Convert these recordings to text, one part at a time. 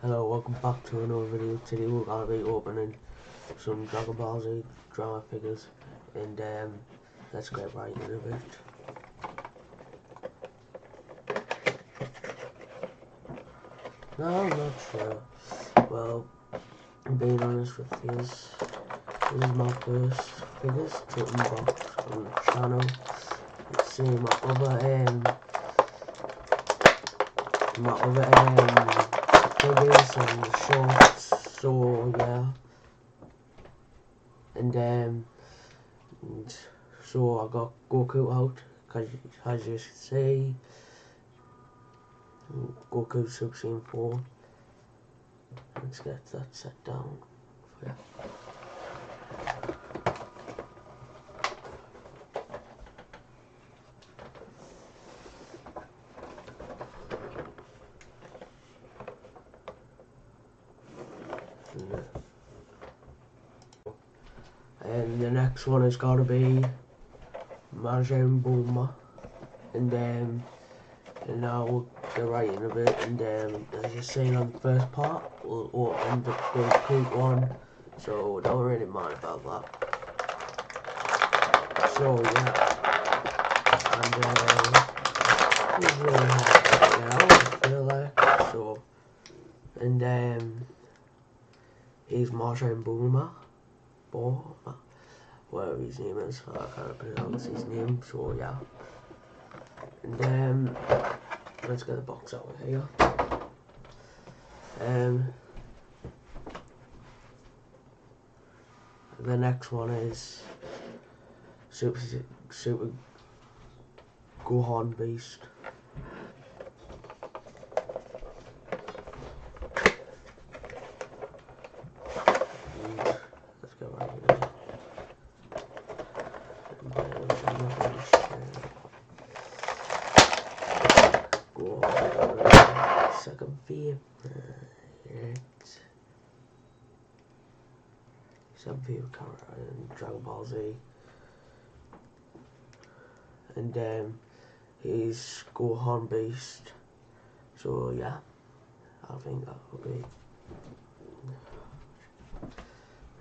Hello, welcome back to another video. Today we're going to be opening some Dragon Ball Z drama figures, and let's get right into it. No, I'm not sure. Well, being honest with you, this is my first figures totem box on the channel. You see my other figures and the shorts, so yeah, and so I got Goku out, cause as you see, Goku Super Saiyan 4. Let's get that set down for you. And the next one is gotta be Majin Buu, and now we'll get right into it. And as you seen on the first part, we'll open the Goku one, so don't really mind about that. So yeah, and it's really hard right now, I feel like. So, and he's Majin Buu, whatever his name is, I can't pronounce his name, so yeah. And let's get the box out of here. The next one is Super Gohan Beast. Let's go right here. Second favorite. Some favorite character in Dragon Ball Z. And he's Gohan Beast. So yeah, I think that will be.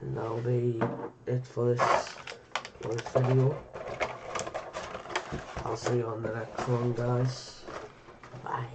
And that'll be it for this video. I'll see you on the next one, guys. Bye.